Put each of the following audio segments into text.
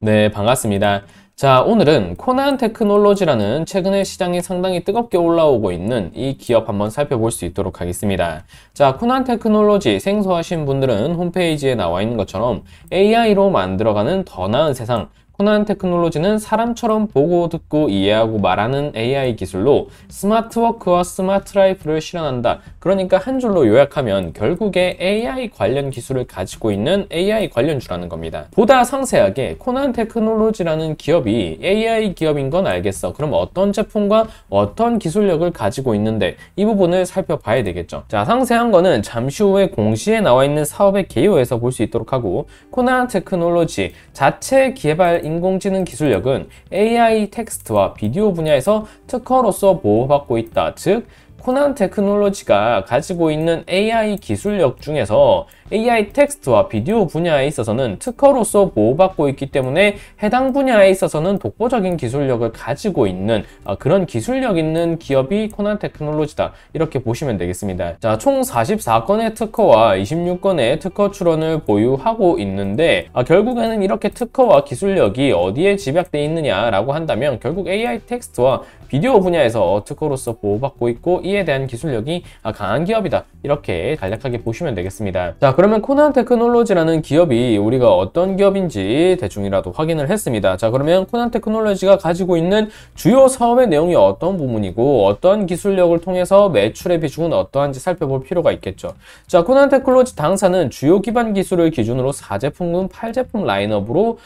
네, 반갑습니다. 자, 오늘은 코난 테크놀로지라는 최근에 시장이 상당히 뜨겁게 올라오고 있는 이 기업 한번 살펴볼 수 있도록 하겠습니다. 자, 코난 테크놀로지 생소하신 분들은 홈페이지에 나와 있는 것처럼 AI로 만들어가는 더 나은 세상, 코난 테크놀로지는 사람처럼 보고 듣고 이해하고 말하는 AI 기술로 스마트 워크와 스마트 라이프를 실현한다. 그러니까 한 줄로 요약하면 결국에 AI 관련 기술을 가지고 있는 AI 관련주라는 겁니다. 보다 상세하게 코난 테크놀로지라는 기업이 AI 기업인 건 알겠어. 그럼 어떤 제품과 어떤 기술력을 가지고 있는데 이 부분을 살펴봐야 되겠죠. 자, 상세한 거는 잠시 후에 공시에 나와 있는 사업의 개요에서 볼 수 있도록 하고, 코난 테크놀로지 자체 개발 인공지능 기술력은 AI 텍스트와 비디오 분야에서 특허로서 보호받고 있다. 즉, 코난 테크놀로지가 가지고 있는 AI 기술력 중에서 AI 텍스트와 비디오 분야에 있어서는 특허로서 보호받고 있기 때문에 해당 분야에 있어서는 독보적인 기술력을 가지고 있는 그런 기술력 있는 기업이 코난 테크놀로지다. 이렇게 보시면 되겠습니다. 자, 총 44건의 특허와 26건의 특허 출원을 보유하고 있는데 결국에는 이렇게 특허와 기술력이 어디에 집약되어 있느냐라고 한다면 결국 AI 텍스트와 비디오 분야에서 특허로서 보호받고 있고 이에 대한 기술력이 강한 기업이다. 이렇게 간략하게 보시면 되겠습니다. 자, 그러면 코난 테크놀로지라는 기업이 우리가 어떤 기업인지 대충이라도 확인을 했습니다. 자, 그러면 코난 테크놀로지가 가지고 있는 주요 사업의 내용이 어떤 부분이고 어떤 기술력을 통해서 매출의 비중은 어떠한지 살펴볼 필요가 있겠죠. 자, 코난 테크놀로지 당사는 주요 기반 기술을 기준으로 4제품군 8제품 라인업으로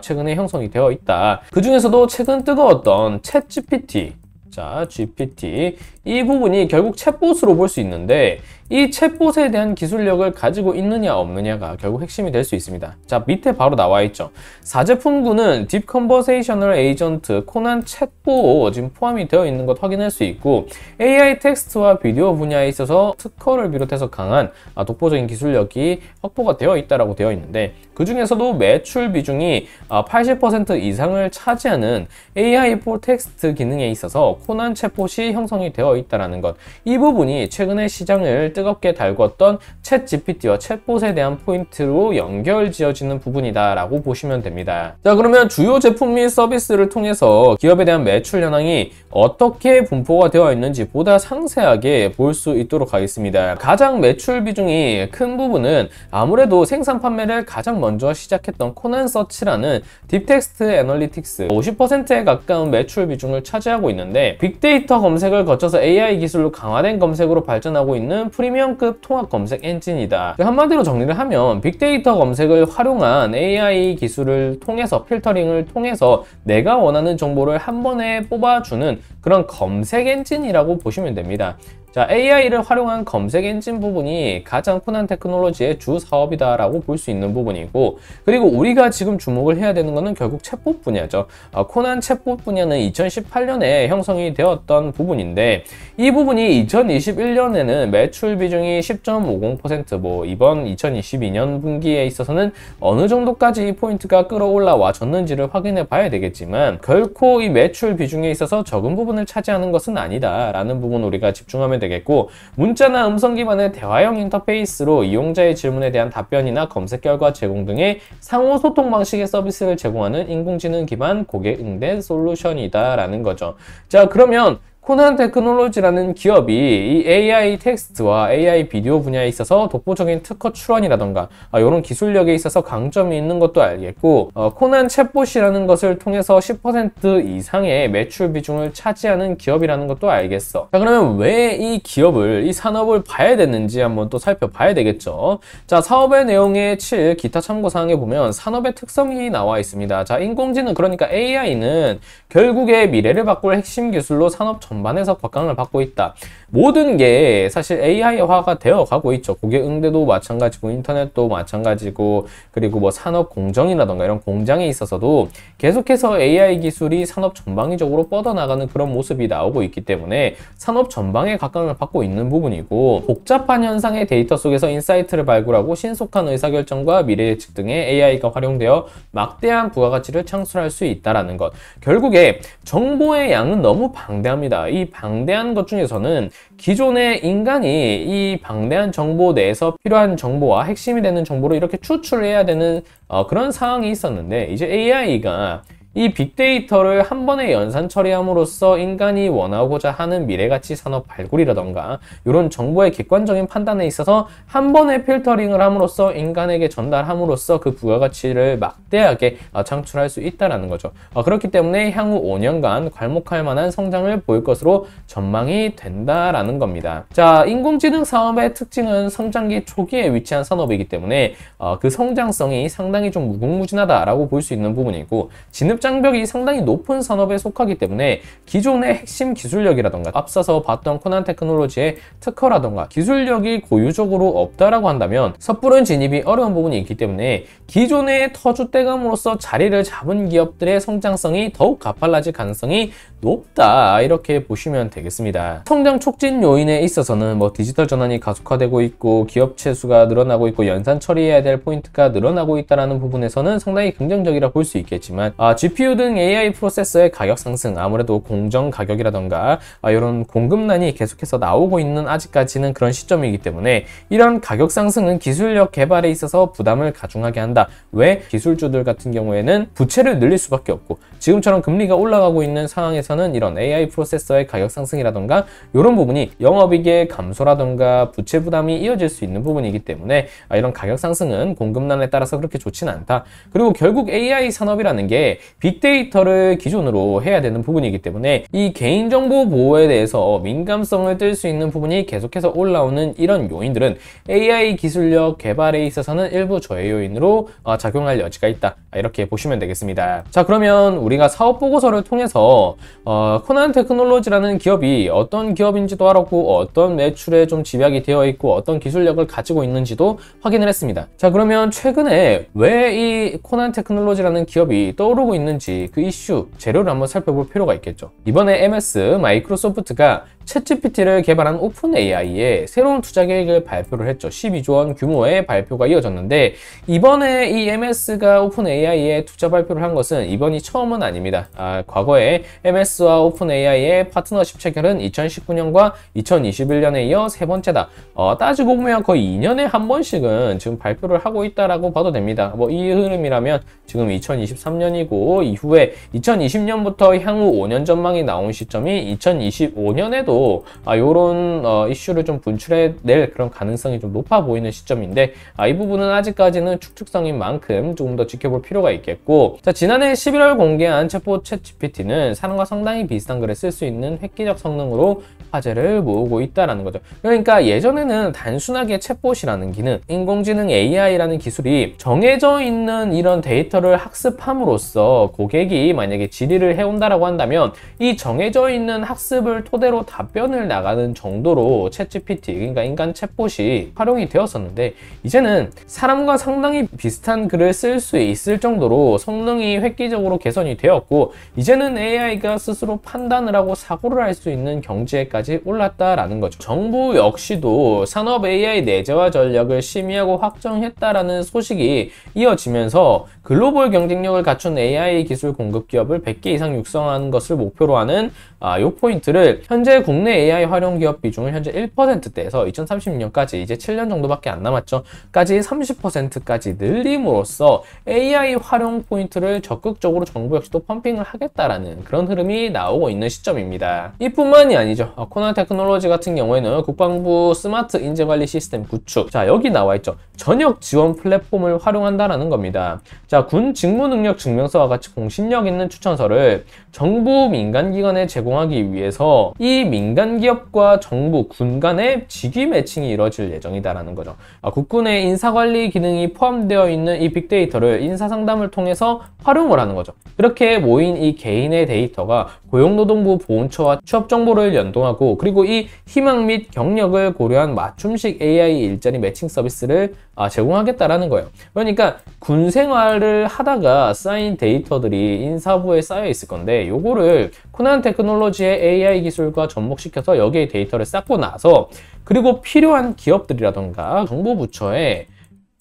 최근에 형성이 되어 있다. 그 중에서도 최근 뜨거웠던 챗 GPT, 자, GPT 이 부분이 결국 챗봇으로 볼 수 있는데 이 챗봇에 대한 기술력을 가지고 있느냐 없느냐가 결국 핵심이 될 수 있습니다. 자, 밑에 바로 나와 있죠. 4제품군은 딥 컨버세이셔널 에이전트 코난 챗봇 지금 포함이 되어 있는 것 확인할 수 있고 AI 텍스트와 비디오 분야에 있어서 특허를 비롯해서 강한 독보적인 기술력이 확보가 되어 있다라고 되어 있는데 그 중에서도 매출 비중이 80% 이상을 차지하는 AI for 텍스트 기능에 있어서 코난 챗봇이 형성이 되어 있다라는 것, 이 부분이 최근에 시장을 뜨겁게 달궜던 챗 GPT와 챗봇에 대한 포인트로 연결지어지는 부분이다라고 보시면 됩니다. 자, 그러면 주요 제품 및 서비스를 통해서 기업에 대한 매출 현황이 어떻게 분포가 되어 있는지 보다 상세하게 볼 수 있도록 하겠습니다. 가장 매출 비중이 큰 부분은 아무래도 생산 판매를 가장 먼저 시작했던 코난 서치라는 딥텍스트 애널리틱스 50%에 가까운 매출 비중을 차지하고 있는데 빅데이터 검색을 거쳐서 AI 기술로 강화된 검색으로 발전하고 있는 프리미엄급 통합 검색 엔진이다. 한마디로 정리를 하면 빅데이터 검색을 활용한 AI 기술을 통해서 필터링을 통해서 내가 원하는 정보를 한 번에 뽑아주는 그런 검색 엔진이라고 보시면 됩니다. 자, AI를 활용한 검색 엔진 부분이 가장 코난 테크놀로지의 주 사업이다라고 볼 수 있는 부분이고, 그리고 우리가 지금 주목을 해야 되는 것은 결국 챗봇 분야죠. 코난 챗봇 분야는 2018년에 형성이 되었던 부분인데 이 부분이 2021년에는 매출 비중이 10.50%, 이번 2022년 분기에 있어서는 어느 정도까지 이 포인트가 끌어올라와 졌는지를 확인해 봐야 되겠지만 결코 이 매출 비중에 있어서 적은 부분을 차지하는 것은 아니다라는 부분 우리가 집중하면 되겠고, 문자나 음성 기반의 대화형 인터페이스로 이용자의 질문에 대한 답변이나 검색 결과 제공 등의 상호 소통 방식의 서비스를 제공하는 인공지능 기반 고객 응대 솔루션이다 라는 거죠. 자, 그러면 코난 테크놀로지라는 기업이 이 AI 텍스트와 AI 비디오 분야에 있어서 독보적인 특허 출원이라던가 이런 기술력에 있어서 강점이 있는 것도 알겠고, 코난 챗봇이라는 것을 통해서 10% 이상의 매출 비중을 차지하는 기업이라는 것도 알겠어. 자, 그러면 왜 이 기업을, 이 산업을 봐야 되는지 한번 또 살펴봐야 되겠죠. 자, 사업의 내용의 7 기타 참고사항에 보면 산업의 특성이 나와 있습니다. 자, 인공지능, 그러니까 AI는 결국에 미래를 바꿀 핵심 기술로 산업 전반에서 곽강을 받고 있다. 모든 게 사실 AI화가 되어 가고 있죠. 고객 응대도 마찬가지고 인터넷도 마찬가지고, 그리고 산업 공정이라던가 이런 공장에 있어서도 계속해서 AI 기술이 산업 전방위적으로 뻗어나가는 그런 모습이 나오고 있기 때문에 산업 전방에 각광을 받고 있는 부분이고, 복잡한 현상의 데이터 속에서 인사이트를 발굴하고 신속한 의사결정과 미래 예측 등의 AI가 활용되어 막대한 부가가치를 창출할 수 있다는 것. 결국에 정보의 양은 너무 방대합니다. 있습니다. 이 방대한 것 중에서는 기존의 인간이 이 방대한 정보 내에서 필요한 정보와 핵심이 되는 정보를 이렇게 추출해야 되는 그런 상황이 있었는데, 이제 AI가 이 빅데이터를 한 번에 연산 처리함으로써 인간이 원하고자 하는 미래가치 산업 발굴이라던가 이런 정보의 객관적인 판단에 있어서 한 번에 필터링을 함으로써 인간에게 전달함으로써 그 부가가치를 막대하게 창출할 수 있다는 거죠. 그렇기 때문에 향후 5년간 괄목할 만한 성장을 보일 것으로 전망이 된다라는 겁니다. 자, 인공지능 사업의 특징은 성장기 초기에 위치한 산업이기 때문에 그 성장성이 상당히 좀 무궁무진하다라고 볼 수 있는 부분이고, 진입 장벽이 상당히 높은 산업에 속하기 때문에 기존의 핵심 기술력이라던가 앞서서 봤던 코난 테크놀로지의 특허라던가 기술력이 고유적으로 없다라고 한다면 섣부른 진입이 어려운 부분이 있기 때문에 기존의 터줏대감으로서 자리를 잡은 기업들의 성장성이 더욱 가팔라질 가능성이 높다, 이렇게 보시면 되겠습니다. 성장 촉진 요인에 있어서는 디지털 전환이 가속화되고 있고 기업체 수가 늘어나고 있고 연산 처리해야 될 포인트가 늘어나고 있다는 부분에서는 상당히 긍정적이라 볼 수 있겠지만, GPU 등 AI 프로세서의 가격 상승, 아무래도 공정 가격이라던가 이런 공급난이 계속해서 나오고 있는 아직까지는 그런 시점이기 때문에 이런 가격 상승은 기술력 개발에 있어서 부담을 가중하게 한다. 왜? 기술주들 같은 경우에는 부채를 늘릴 수밖에 없고, 지금처럼 금리가 올라가고 있는 상황에서는 이런 AI 프로세서의 가격 상승이라던가 이런 부분이 영업이익의 감소라던가 부채 부담이 이어질 수 있는 부분이기 때문에 이런 가격 상승은 공급난에 따라서 그렇게 좋지는 않다. 그리고 결국 AI 산업이라는 게 빅데이터를 기준으로 해야 되는 부분이기 때문에 이 개인정보 보호에 대해서 민감성을 띨 수 있는 부분이 계속해서 올라오는 이런 요인들은 AI 기술력 개발에 있어서는 일부 저해 요인으로 작용할 여지가 있다, 이렇게 보시면 되겠습니다. 자, 그러면 우리가 사업 보고서를 통해서 코난 테크놀로지라는 기업이 어떤 기업인지도 알았고 어떤 매출에 좀 집약이 되어 있고 어떤 기술력을 가지고 있는지도 확인을 했습니다. 자, 그러면 최근에 왜 이 코난 테크놀로지라는 기업이 떠오르고 있는지 그 이슈 재료를 한번 살펴볼 필요가 있겠죠. 이번에 MS 마이크로소프트가 챗GPT를 개발한 오픈 AI에 새로운 투자 계획을 발표를 했죠. 12조 원 규모의 발표가 이어졌는데, 이번에 이 MS가 오픈 AI에 투자 발표를 한 것은 이번이 처음은 아닙니다. 과거에 MS와 오픈 AI의 파트너십 체결은 2019년과 2021년에 이어 세 번째다. 따지고 보면 거의 2년에 한 번씩은 지금 발표를 하고 있다라고 봐도 됩니다. 이 흐름이라면 지금 2023년이고 이후에 2020년부터 향후 5년 전망이 나온 시점이 2025년에도 이런 이슈를 좀 분출해낼 그런 가능성이 좀 높아 보이는 시점인데, 이 부분은 아직까지는 추측성인 만큼 조금 더 지켜볼 필요가 있겠고, 자, 지난해 11월 공개한 챗봇 챗GPT는 사람과 상당히 비슷한 글을 쓸 수 있는 획기적 성능으로 화제를 모으고 있다는 거죠. 그러니까 예전에는 단순하게 챗봇이라는 기능, 인공지능 AI라는 기술이 정해져 있는 이런 데이터를 학습함으로써 고객이 만약에 질의를 해온다라고 한다면 이 정해져 있는 학습을 토대로 답변을 나가는 정도로 챗GPT, 그러니까 인간 챗봇이 활용이 되었었는데, 이제는 사람과 상당히 비슷한 글을 쓸 수 있을 정도로 성능이 획기적으로 개선이 되었고, 이제는 AI가 스스로 판단을 하고 사고를 할 수 있는 경지에까지 올랐다라는 거죠. 정부 역시도 산업 AI 내재화 전략을 심의하고 확정했다라는 소식이 이어지면서 글로벌 경쟁력을 갖춘 AI 기술 공급 기업을 100개 이상 육성하는 것을 목표로 하는 이 포인트를 현재 국내 AI 활용 기업 비중을 현재 1%대에서 2030년까지 이제 7년 정도밖에 안 남았죠. 까지 30%까지 늘림으로써 AI 활용 포인트를 적극적으로 정부 역시도 펌핑을 하겠다라는 그런 흐름이 나오고 있는 시점입니다. 이뿐만이 아니죠. 코난 테크놀로지 같은 경우에는 국방부 스마트 인재관리 시스템 구축, 자, 여기 나와 있죠. 전역 지원 플랫폼을 활용한다라는 겁니다. 자, 군 직무 능력 증명서와 같이 공신력 있는 추천서를 정부 민간기관에 제공하기 위해서 이 민간기업과 정부, 군 간의 직위 매칭이 이루어질 예정이다라는 거죠. 국군의 인사관리 기능이 포함되어 있는 이 빅데이터를 인사상담을 통해서 활용을 하는 거죠. 그렇게 모인 이 개인의 데이터가 고용노동부 보훈처와 취업 정보를 연동하고, 그리고 이 희망 및 경력을 고려한 맞춤식 AI 일자리 매칭 서비스를 제공하겠다라는 거예요. 그러니까 군 생활을 하다가 쌓인 데이터들이 인사부에 쌓여 있을 건데, 요거를 코난 테크놀로지의 AI 기술과 접목시켜서 여기에 데이터를 쌓고 나서, 그리고 필요한 기업들이라던가 정부 부처에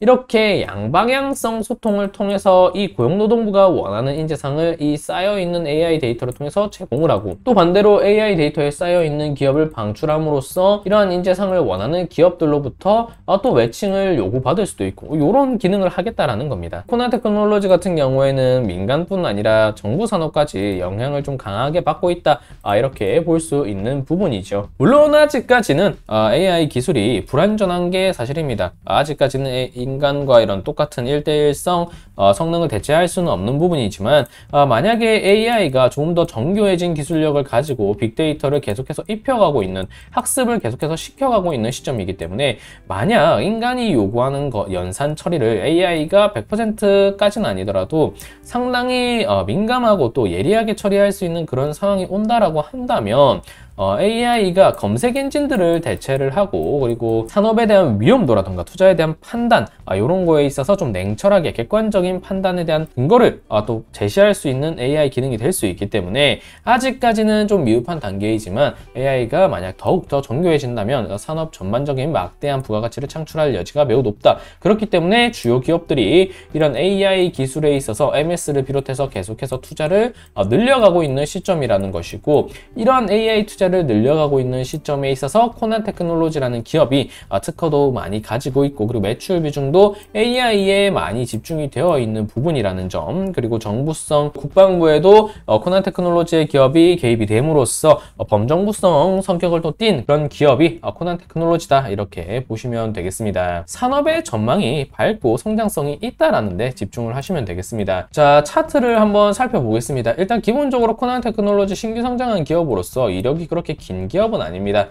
이렇게 양방향성 소통을 통해서 이 고용노동부가 원하는 인재상을 이 쌓여있는 AI 데이터를 통해서 제공을 하고, 또 반대로 AI 데이터에 쌓여있는 기업을 방출함으로써 이러한 인재상을 원하는 기업들로부터 또 매칭을 요구받을 수도 있고, 이런 기능을 하겠다라는 겁니다. 코난 테크놀로지 같은 경우에는 민간뿐 아니라 정부 산업까지 영향을 좀 강하게 받고 있다, 이렇게 볼 수 있는 부분이죠. 물론 아직까지는 AI 기술이 불완전한 게 사실입니다. 아직까지는 인간과 이런 똑같은 1대1성 성능을 대체할 수는 없는 부분이지만, 만약에 AI가 조금 더 정교해진 기술력을 가지고 빅데이터를 계속해서 입혀가고 있는, 학습을 계속해서 시켜가고 있는 시점이기 때문에, 만약 인간이 요구하는 연산 처리를 AI가 100%까지는 아니더라도 상당히 민감하고 또 예리하게 처리할 수 있는 그런 상황이 온다라고 한다면, AI가 검색 엔진들을 대체를 하고, 그리고 산업에 대한 위험도라던가 투자에 대한 판단, 이런 거에 있어서 좀 냉철하게 객관적인 판단에 대한 근거를 또 제시할 수 있는 AI 기능이 될 수 있기 때문에, 아직까지는 좀 미흡한 단계이지만 AI가 만약 더욱더 정교해진다면 산업 전반적인 막대한 부가가치를 창출할 여지가 매우 높다. 그렇기 때문에 주요 기업들이 이런 AI 기술에 있어서 MS를 비롯해서 계속해서 투자를 늘려가고 있는 시점이라는 것이고, 이러한 AI 투자를 늘려가고 있는 시점에 있어서 코난 테크놀로지라는 기업이 특허도 많이 가지고 있고, 그리고 매출 비중도 AI에 많이 집중이 되어 있는 부분이라는 점, 그리고 정부성 국방부에도 코난 테크놀로지의 기업이 개입이 됨으로써 범정부성 성격을 또 띈 그런 기업이 코난 테크놀로지다, 이렇게 보시면 되겠습니다. 산업의 전망이 밝고 성장성이 있다라는 데 집중을 하시면 되겠습니다. 자, 차트를 한번 살펴보겠습니다. 일단 기본적으로 코난 테크놀로지 신규 성장한 기업으로서 이력이 그렇게 긴 기업은 아닙니다.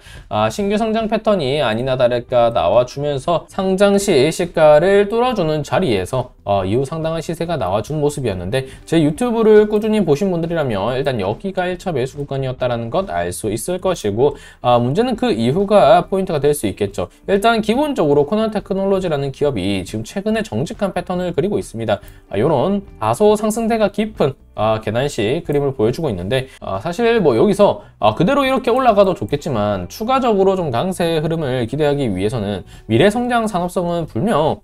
신규 성장 패턴이 아니나 다를까 나와주면서 상장 시 시가를 뚫어주는 자리에서 이후 상당한 시세가 나와준 모습이었는데, 제 유튜브를 꾸준히 보신 분들이라면 일단 여기가 1차 매수 구간이었다는 것 알 수 있을 것이고, 문제는 그 이후가 포인트가 될 수 있겠죠. 일단 기본적으로 코난 테크놀로지라는 기업이 지금 최근에 정직한 패턴을 그리고 있습니다. 이런 다소 상승세가 깊은 계단식 그림을 보여주고 있는데, 사실 뭐 여기서 그대로 이렇게 올라가도 좋겠지만 추가적으로 좀 강세 흐름을 기대하기 위해서는 미래 성장 산업성은 분명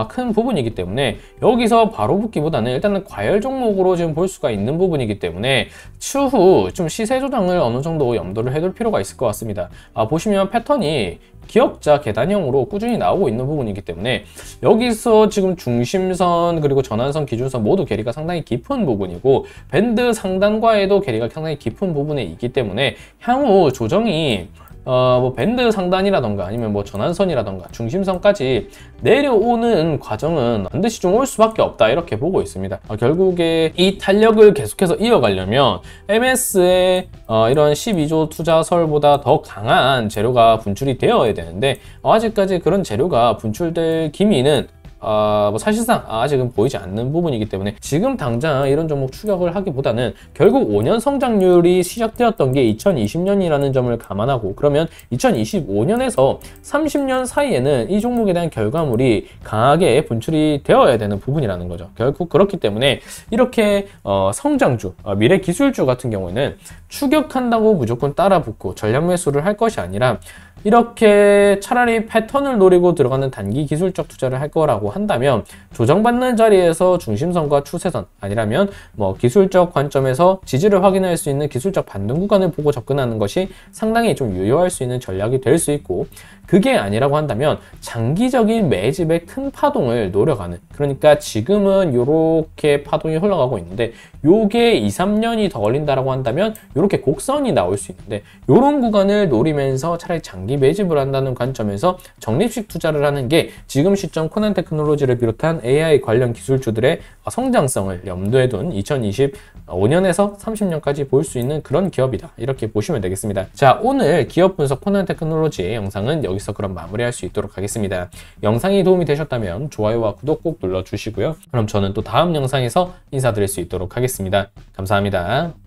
큰 부분이기 때문에, 여기서 바로 붙기보다는 일단은 과열 종목으로 지금 볼 수가 있는 부분이기 때문에 추후 좀 시세 조정을 어느 정도 염두를 해둘 필요가 있을 것 같습니다. 보시면 패턴이 기역자 계단형으로 꾸준히 나오고 있는 부분이기 때문에, 여기서 지금 중심선 그리고 전환선 기준선 모두 괴리가 상당히 깊은 부분이고, 밴드 상단과에도 괴리가 상당히 깊은 부분에 있기 때문에 향후 조정이 뭐 밴드 상단이라던가 아니면 뭐 전환선이라던가 중심선까지 내려오는 과정은 반드시 좀 올 수밖에 없다, 이렇게 보고 있습니다. 결국에 이 탄력을 계속해서 이어가려면 MS의 이런 12조 투자설보다 더 강한 재료가 분출이 되어야 되는데, 아직까지 그런 재료가 분출될 기미는 뭐 사실상 아직은 보이지 않는 부분이기 때문에, 지금 당장 이런 종목 추격을 하기보다는 결국 5년 성장률이 시작되었던 게 2020년이라는 점을 감안하고, 그러면 2025년에서 30년 사이에는 이 종목에 대한 결과물이 강하게 분출이 되어야 되는 부분이라는 거죠. 결국 그렇기 때문에 이렇게 성장주, 미래 기술주 같은 경우에는 추격한다고 무조건 따라붙고 전략 매수를 할 것이 아니라, 이렇게 차라리 패턴을 노리고 들어가는 단기 기술적 투자를 할 거라고 한다면, 조정받는 자리에서 중심선과 추세선, 아니라면 뭐 기술적 관점에서 지지를 확인할 수 있는 기술적 반등 구간을 보고 접근하는 것이 상당히 좀 유효할 수 있는 전략이 될 수 있고, 그게 아니라고 한다면 장기적인 매집의 큰 파동을 노려가는, 그러니까 지금은 이렇게 파동이 흘러가고 있는데 요게 2, 3년이 더 걸린다라고 한다면 이렇게 곡선이 나올 수 있는데, 이런 구간을 노리면서 차라리 장기 매집을 한다는 관점에서 적립식 투자를 하는 게 지금 시점 코난 테크놀로지를 비롯한 AI 관련 기술주들의 성장성을 염두에 둔 2025년에서 30년까지 볼 수 있는 그런 기업이다, 이렇게 보시면 되겠습니다. 자, 오늘 기업 분석 코난 테크놀로지의 영상은 여기서 그럼 마무리할 수 있도록 하겠습니다. 영상이 도움이 되셨다면 좋아요와 구독 꼭 눌러주시고요. 그럼 저는 또 다음 영상에서 인사드릴 수 있도록 하겠습니다. 감사합니다.